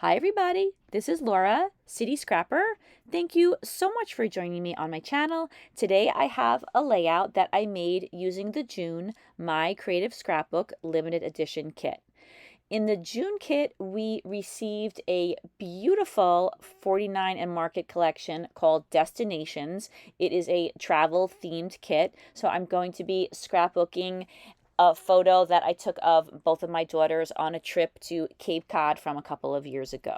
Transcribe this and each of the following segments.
Hi everybody, this is Laura, City Scrapper. Thank you so much for joining me on my channel. Today I have a layout that I made using the June My Creative Scrapbook limited edition kit. In the June kit, we received a beautiful 49 and Market collection called Destinations. It is a travel themed kit, so I'm going to be scrapbooking a photo that I took of both of my daughters on a trip to Cape Cod from a couple of years ago.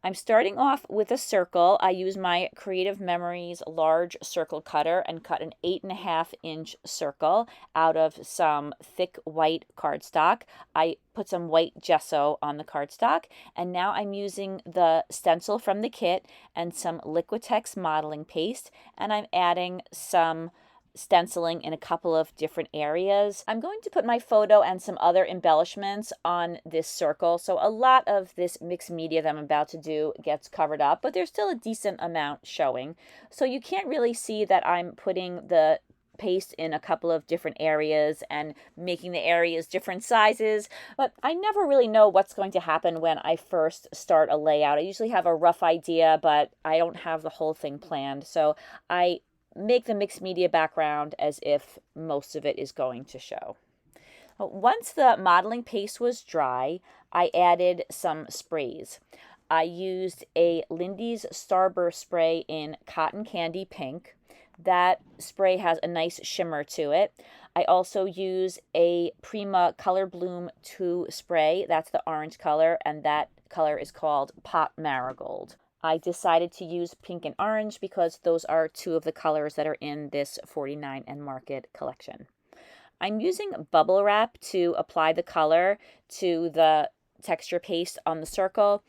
I'm starting off with a circle. I use my Creative Memories large circle cutter and cut an 8.5-inch circle out of some thick white cardstock. I put some white gesso on the cardstock, and now I'm using the stencil from the kit and some Liquitex modeling paste, and I'm adding some stenciling in a couple of different areas. I'm going to put my photo and some other embellishments on this circle, so a lot of this mixed media that I'm about to do gets covered up, but there's still a decent amount showing. So you can't really see that I'm putting the paste in a couple of different areas and making the areas different sizes, but I never really know what's going to happen when I first start a layout. I usually have a rough idea, but I don't have the whole thing planned, so I make the mixed media background as if most of it is going to show. Once the modeling paste was dry, I added some sprays. I used a Lindy's Starburst spray in Cotton Candy Pink. That spray has a nice shimmer to it. I also use a Prima Color Bloom 2 spray. That's the orange color, and that color is called Pot Marigold. I decided to use pink and orange because those are two of the colors that are in this 49 and Market collection. I'm using bubble wrap to apply the color to the texture paste on the circle.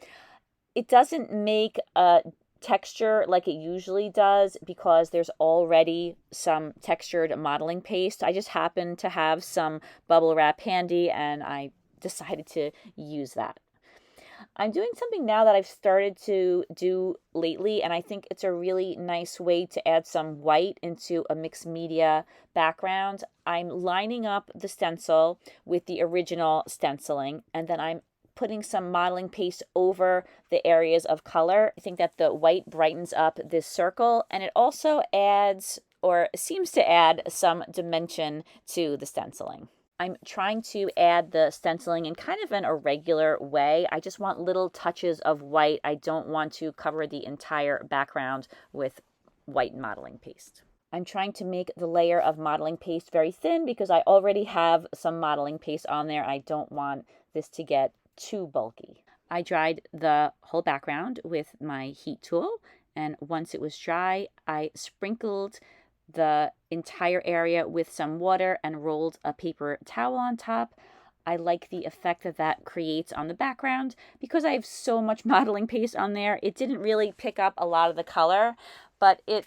It doesn't make a texture like it usually does because there's already some textured modeling paste. I just happen to have some bubble wrap handy and I decided to use that. I'm doing something now that I've started to do lately, and I think it's a really nice way to add some white into a mixed media background. I'm lining up the stencil with the original stenciling, and then I'm putting some modeling paste over the areas of color. I think that the white brightens up this circle, and it also adds, or seems to add, some dimension to the stenciling. I'm trying to add the stenciling in kind of an irregular way. I just want little touches of white. I don't want to cover the entire background with white modeling paste. I'm trying to make the layer of modeling paste very thin because I already have some modeling paste on there. I don't want this to get too bulky. I dried the whole background with my heat tool, and once it was dry, I sprinkled the entire area with some water and rolled a paper towel on top. I like the effect that that creates on the background. Because I have so much modeling paste on there, it didn't really pick up a lot of the color, but it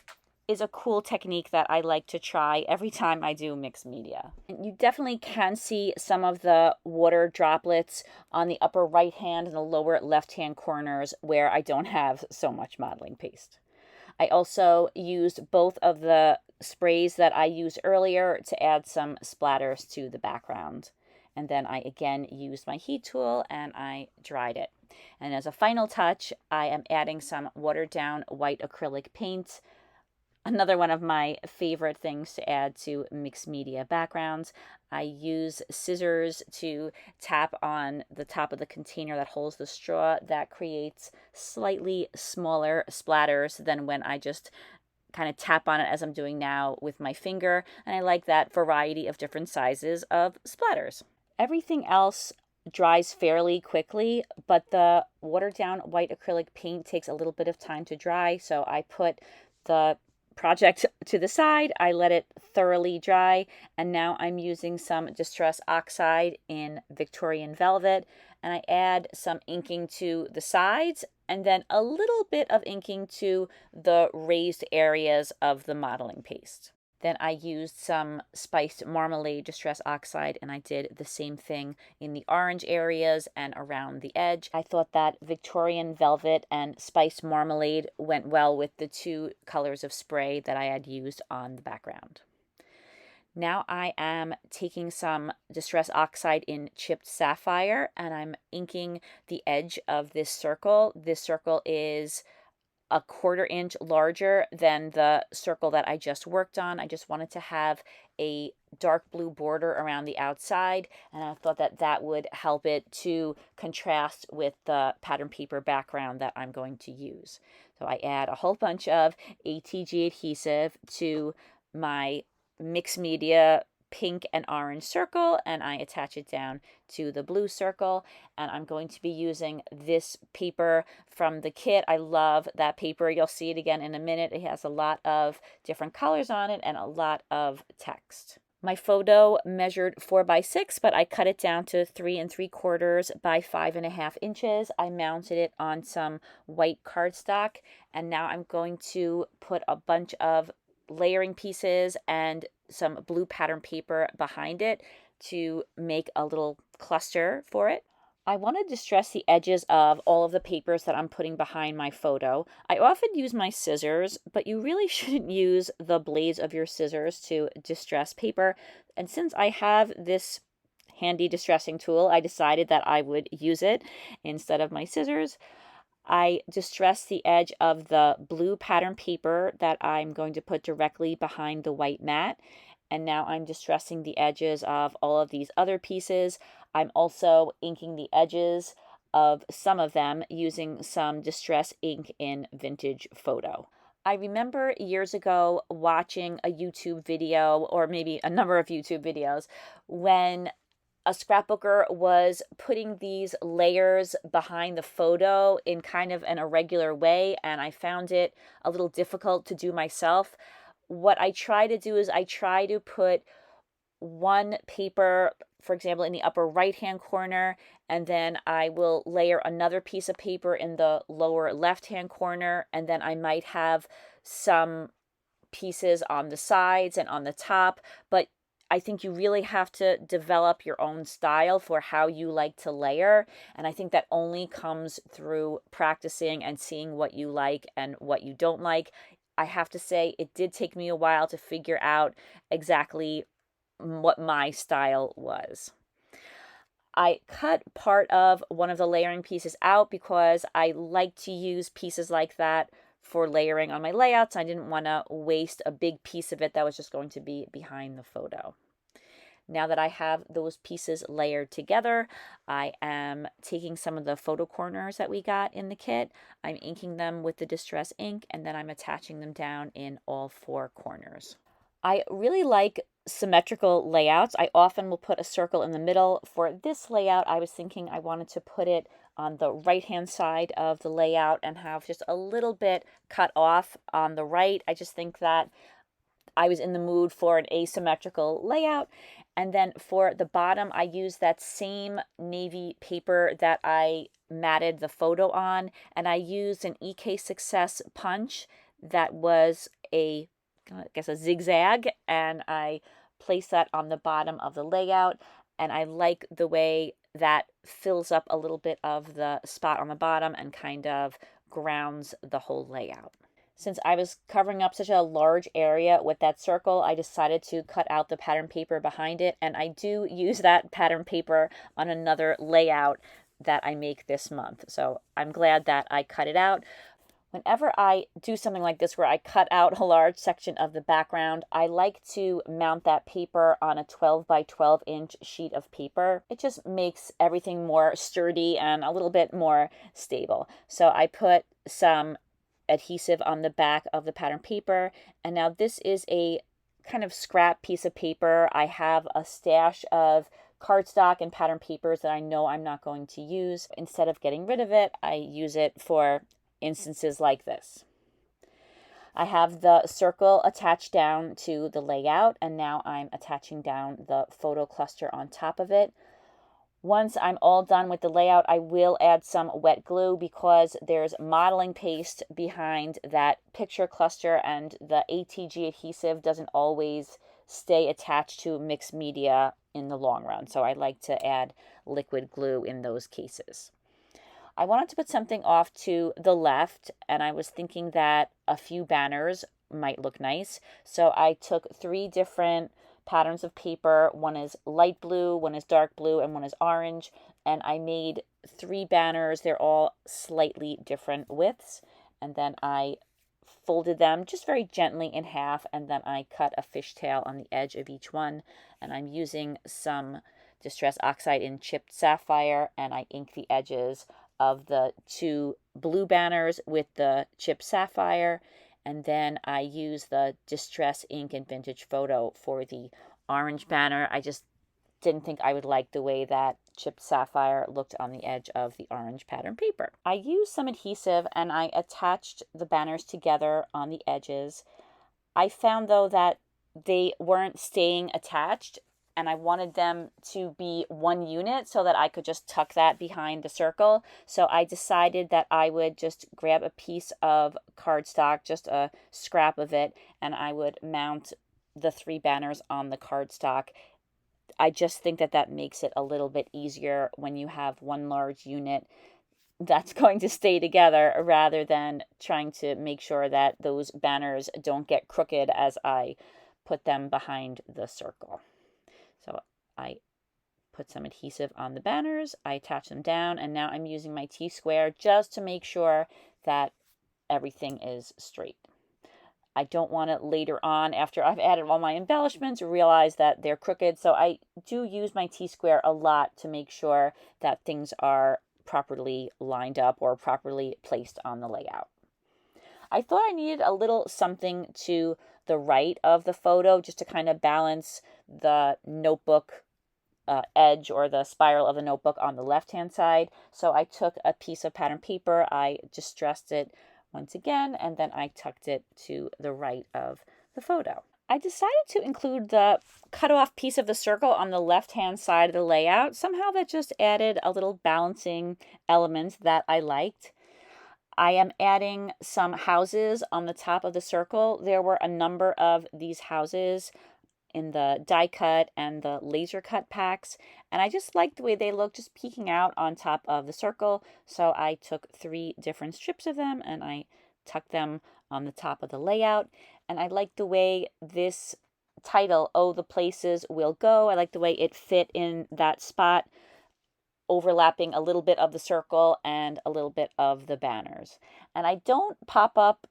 is a cool technique that I like to try every time I do mixed media. And you definitely can see some of the water droplets on the upper right hand and the lower left hand corners where I don't have so much modeling paste. I also used both of the sprays that I used earlier to add some splatters to the background. And then I again used my heat tool and I dried it. And as a final touch, I am adding some watered down white acrylic paint. Another one of my favorite things to add to mixed media backgrounds. I use scissors to tap on the top of the container that holds the straw. That creates slightly smaller splatters than when I just kind of tap on it as I'm doing now with my finger. And I like that variety of different sizes of splatters. Everything else dries fairly quickly, but the watered down white acrylic paint takes a little bit of time to dry. So I put the project to the side, I let it thoroughly dry, and now I'm using some Distress Oxide in Victorian Velvet, and I add some inking to the sides and then a little bit of inking to the raised areas of the modeling paste. Then I used some spiced marmalade Distress Oxide, and I did the same thing in the orange areas and around the edge. I thought that Victorian Velvet and spiced marmalade went well with the two colors of spray that I had used on the background. Now I am taking some Distress Oxide in chipped sapphire and I'm inking the edge of this circle. This circle is a 1/4 inch larger than the circle that I just worked on. I just wanted to have a dark blue border around the outside, and I thought that that would help it to contrast with the pattern paper background that I'm going to use. So I add a whole bunch of ATG adhesive to my mixed media pink and orange circle, and I attach it down to the blue circle. And I'm going to be using this paper from the kit. I love that paper. You'll see it again in a minute. It has a lot of different colors on it and a lot of text. My photo measured 4 by 6, but I cut it down to 3 3/4 by 5.5 inches. I mounted it on some white cardstock, and now I'm going to put a bunch of layering pieces and some blue pattern paper behind it to make a little cluster for it. I want to distress the edges of all of the papers that I'm putting behind my photo. I often use my scissors, but you really shouldn't use the blades of your scissors to distress paper. And since I have this handy distressing tool, I decided that I would use it instead of my scissors. I distress the edge of the blue pattern paper that I'm going to put directly behind the white mat. And now I'm distressing the edges of all of these other pieces. I'm also inking the edges of some of them using some distress ink in Vintage Photo. I remember years ago watching a YouTube video, or maybe a number of YouTube videos, when a scrapbooker was putting these layers behind the photo in kind of an irregular way, and I found it a little difficult to do myself. What I try to do is I try to put one paper, for example, in the upper right-hand corner, and then I will layer another piece of paper in the lower left-hand corner, and then I might have some pieces on the sides and on the top, but I think you really have to develop your own style for how you like to layer. And I think that only comes through practicing and seeing what you like and what you don't like. I have to say, it did take me a while to figure out exactly what my style was. I cut part of one of the layering pieces out because I like to use pieces like that for layering on my layouts. I didn't want to waste a big piece of it that was just going to be behind the photo. Now that I have those pieces layered together, I am taking some of the photo corners that we got in the kit. I'm inking them with the Distress ink, and then I'm attaching them down in all 4 corners. I really like symmetrical layouts. I often will put a circle in the middle. For this layout, I was thinking I wanted to put it on the right-hand side of the layout and have just a little bit cut off on the right. I just think that I was in the mood for an asymmetrical layout. And then for the bottom, I used that same navy paper that I matted the photo on, and I used an EK Success punch that was a zigzag, and I placed that on the bottom of the layout, and I like the way that fills up a little bit of the spot on the bottom and kind of grounds the whole layout. Since I was covering up such a large area with that circle, I decided to cut out the pattern paper behind it, and I do use that pattern paper on another layout that I make this month. So I'm glad that I cut it out. Whenever I do something like this where I cut out a large section of the background, I like to mount that paper on a 12 by 12 inch sheet of paper. It just makes everything more sturdy and a little bit more stable. So I put some adhesive on the back of the pattern paper, and now this is a kind of scrap piece of paper. I have a stash of cardstock and pattern papers that I know I'm not going to use. Instead of getting rid of it, I use it for instances like this. I have the circle attached down to the layout, and now I'm attaching down the photo cluster on top of it. Once I'm all done with the layout, I will add some wet glue because there's modeling paste behind that picture cluster, and the ATG adhesive doesn't always stay attached to mixed media in the long run. So I like to add liquid glue in those cases. I wanted to put something off to the left, and I was thinking that a few banners might look nice. So I took 3 different patterns of paper. One is light blue, one is dark blue, and one is orange. And I made 3 banners. They're all slightly different widths. And then I folded them just very gently in half, and then I cut a fishtail on the edge of each one. And I'm using some Distress Oxide in chipped sapphire, and I ink the edges of the 2 blue banners with the chipped sapphire. And then I use the Distress ink and Vintage Photo for the orange banner. I just didn't think I would like the way that chipped sapphire looked on the edge of the orange pattern paper. I used some adhesive and I attached the banners together on the edges. I found though that they weren't staying attached, and I wanted them to be one unit so that I could just tuck that behind the circle. So I decided that I would just grab a piece of cardstock, just a scrap of it, and I would mount the 3 banners on the cardstock. I just think that that makes it a little bit easier when you have one large unit that's going to stay together, rather than trying to make sure that those banners don't get crooked as I put them behind the circle. So I put some adhesive on the banners, I attach them down, and now I'm using my T-square just to make sure that everything is straight. I don't want it later on, after I've added all my embellishments, realize that they're crooked. So I do use my T-square a lot to make sure that things are properly lined up or properly placed on the layout. I thought I needed a little something to the right of the photo just to kind of balance the notebook edge or the spiral of the notebook on the left-hand side. So I took a piece of pattern paper, I distressed it once again, and then I tucked it to the right of the photo. I decided to include the cut off piece of the circle on the left-hand side of the layout. Somehow that just added a little balancing element that I liked. I am adding some houses on the top of the circle. There were a number of these houses in the die cut and the laser cut packs, and I just liked the way they look just peeking out on top of the circle. So I took 3 different strips of them and I tucked them on the top of the layout. And I like the way this title, "Oh, the Places We'll Go," I like the way it fit in that spot, overlapping a little bit of the circle and a little bit of the banners. And I don't pop up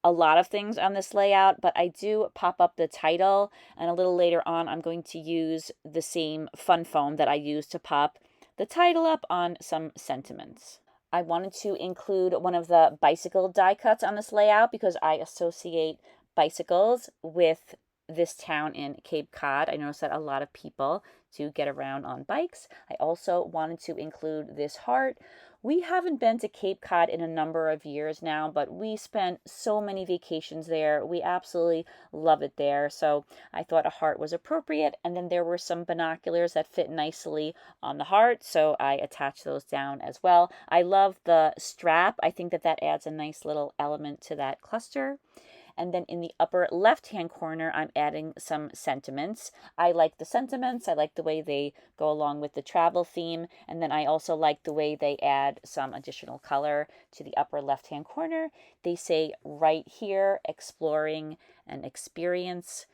a lot of things on this layout, but I do pop up the title, and a little later on I'm going to use the same fun foam that I used to pop the title up on some sentiments. I wanted to include one of the bicycle die cuts on this layout because I associate bicycles with this town in Cape Cod. I noticed that a lot of people do get around on bikes. I also wanted to include this heart. We haven't been to Cape Cod in a number of years now, but we spent so many vacations there. We absolutely love it there. So I thought a heart was appropriate. And then there were some binoculars that fit nicely on the heart, so I attached those down as well. I love the strap. I think that that adds a nice little element to that cluster. And then in the upper left-hand corner, I'm adding some sentiments. I like the sentiments. I like the way they go along with the travel theme. And then I also like the way they add some additional color to the upper left-hand corner. They say "right here, exploring an experience."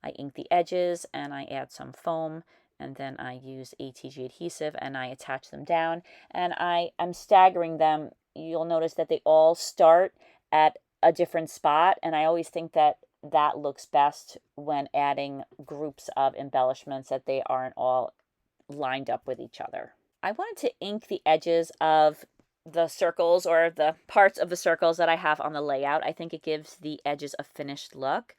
I ink the edges and I add some foam. And then I use ATG adhesive and I attach them down. And I am staggering them. You'll notice that they all start at a different spot, and I always think that that looks best when adding groups of embellishments, that they aren't all lined up with each other. I wanted to ink the edges of the circles, or the parts of the circles that I have on the layout. I think it gives the edges a finished look.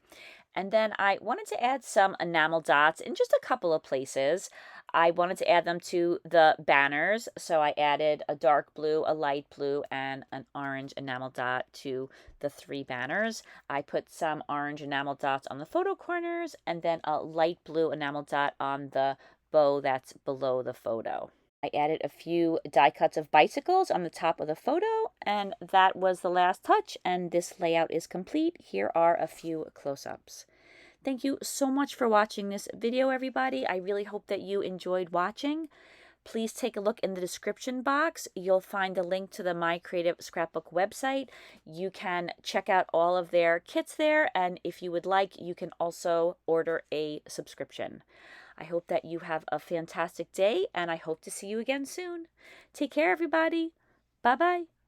And then I wanted to add some enamel dots in just a couple of places. I wanted to add them to the banners, so I added a dark blue, a light blue, and an orange enamel dot to the 3 banners. I put some orange enamel dots on the photo corners, and then a light blue enamel dot on the bow that's below the photo. I added a few die cuts of bicycles on the top of the photo, and that was the last touch, and this layout is complete. Here are a few close-ups. Thank you so much for watching this video, everybody. I really hope that you enjoyed watching. please take a look in the description box. You'll find a link to the My Creative Scrapbook website. You can check out all of their kits there, and if you would like, you can also order a subscription. I hope that you have a fantastic day, and I hope to see you again soon. Take care, everybody. Bye-bye.